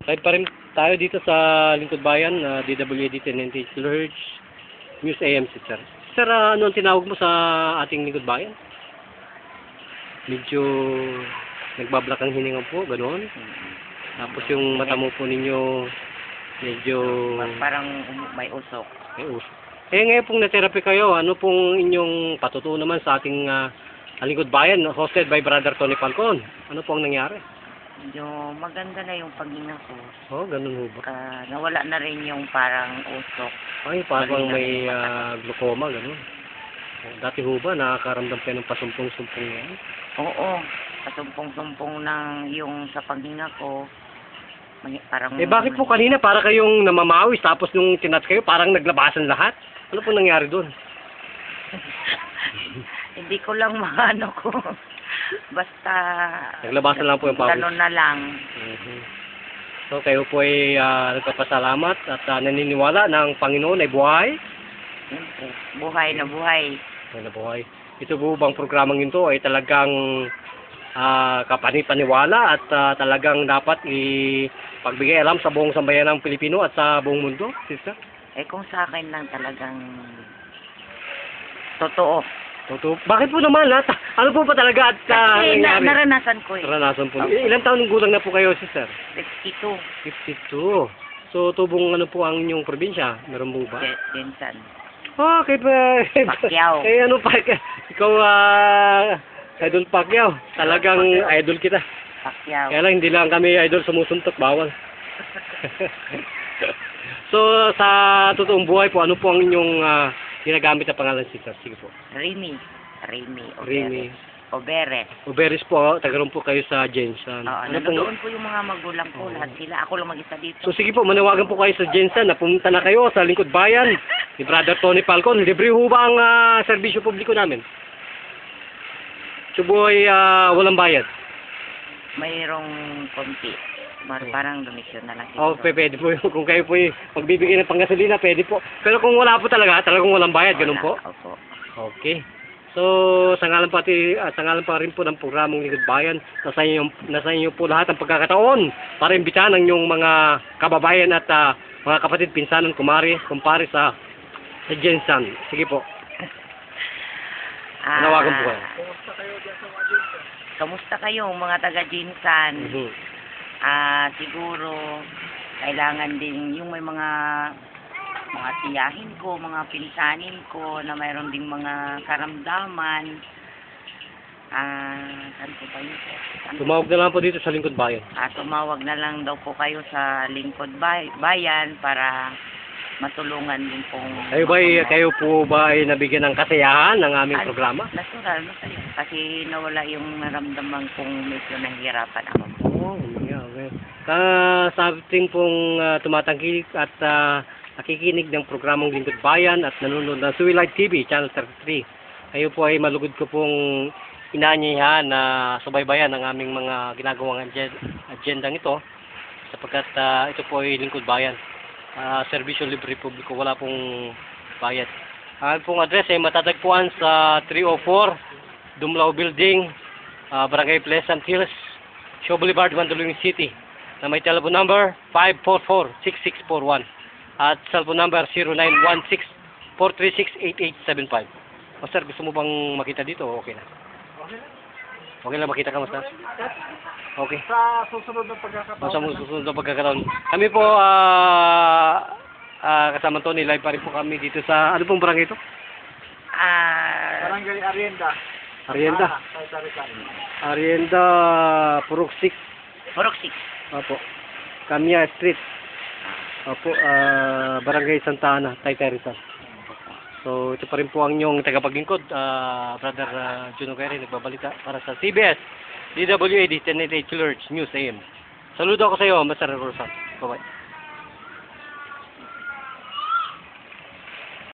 Live pa rin tayo dito sa Lingkod Bayan, DWAD 1098 kHz, News AM, sir. Sir, ano ang tinawag mo sa ating Lingkod Bayan? Medyo nagbablak ang hininga po, ganoon. Tapos yung mata mo po ninyo, medyo... Parang may usok. May usok. Ngayon pong na-therapy kayo, ano pong inyong patutuo naman sa ating Lingkod Bayan, hosted by Brother Tony Falcon? Ano pong nangyari? Medyo maganda na yung paghinga ko. Oh, ganun ho ba? Nawala na rin yung parang usok. Ay, parang may glaucoma, ganun. Dati ho ba, nakakaramdam kayo ng pasumpong-sumpong yan? Oo, pasumpong-sumpong ng yung sa paghinga ko. Parang... Bakit po kanina para kayong namamawis tapos nung tinat kayo parang naglabasan lahat? Ano po nangyari doon? Hindi ko lang maano ko. Basta... Naglabasan lang po yung pawis. Ganun na lang. So kayo po ay nagpapasalamat at naniniwala na ang Panginoon ay buhay? Buhay na buhay. Buhay na buhay. Ito po bang programang ito ay talagang kapanipaniwala at talagang dapat ipagbigay alam sa buong sambayan ng Pilipino at sa buong mundo, sister? Kung sa akin lang talagang totoo. Totoo. Bakit po naman lahat? Ano po ba talaga at naranasan ko eh. Naranasan po. Ilang taon gulang na po kayo, sister? 52. 52. So, tubong ano po ang inyong probinsya? Meron po ba? Jensan. Kay Pacquiao. Kay ano pa? Ikaw, Idol Pacquiao. Talagang idol kita. Pacquiao. Kaya lang, hindi lang kami idol sumusuntok. Bawal. So, sa totoong buhay po, ano po ang inyong ginagamit na pangalan, sister? Sige po. Remy. Oberes po, tagaroon po kayo sa Jensan. Nandoon po yung mga magulang ko, lahat sila. Ako lang mag-isa dito. So sige po, manawagan po kayo sa Jensan na pumunta na kayo sa Lingkod Bayan ni Brother Tony Falcon. Libre ho ba ang serbisyo publiko namin? Subo ay walang bayad. Mayroong konti. Parang donation na lang. Pwede po. Kung kayo po magbibigay ng panggasolina, pwede po. Pero kung wala po talagang walang bayad, ganun po? Opo. Okay. So, sa ngalan pa rin po ng programang Lingkod Bayan, nasa inyo po lahat ang pagkakataon para imbitahan ang inyong mga kababayan at mga kapatid, pinsanan, kumpare sa Jensan. Sige po. Nawagan po kayo. Kamusta kayo mga taga-Jensan? Siguro kailangan din yung may mga tiyahin ko, mga pinsanin ko na mayroon ding mga karamdaman. Saan po kayo? Tumawag na lang po dito sa Lingkod Bayan. Tumawag na lang daw po kayo sa Lingkod Bayan para matulungan din pong... Kayo po ba ay nabigyan ng kasiyahan ng aming programa? Natural, masaya. Kasi nawala yung naramdaman kong medyo nahihirapan ako. Okay. Sa ating pong tumatangkilik at nakikinig ng programang Lingkod Bayan at nanonood ng Suwilite TV, Channel 33. Kayo po ay malugod ko pong inaanyayahan na subaybayan ang aming mga ginagawang agendang ito sapagkat ito po ay Lingkod Bayan. Serbisyo libre publiko, wala pong bayad. Ang pong address ay matatagpuan sa 304 Dumlao Building, Barangay Pleasant Hills, Shaw Boulevard, Mandaluyong City, na may telephone number 544-6641 at cellphone number 0916-436-8875. Sir, gusto mo bang makita dito? Okay na. Okay lang makita ka, Master? Okay. Sa susunod na pagkakataon. Sa susunod na pagkakataon. Kami po, kasama Tony, live pa rin po kami dito sa, ano pong barangay ito? Barangay Arienda. Arienda, Purok 6. Opo. Kamya Street. Opo, Barangay Santa Ana, Taytay Rizal. So, ito pa rin po ang inyong tagapaglingkod, Brother Juno Guerre, nagbabalita para sa CBS, DWAD 1088 kHz News AM. Saludo ako sa iyo, Master Rosa. Bye-bye.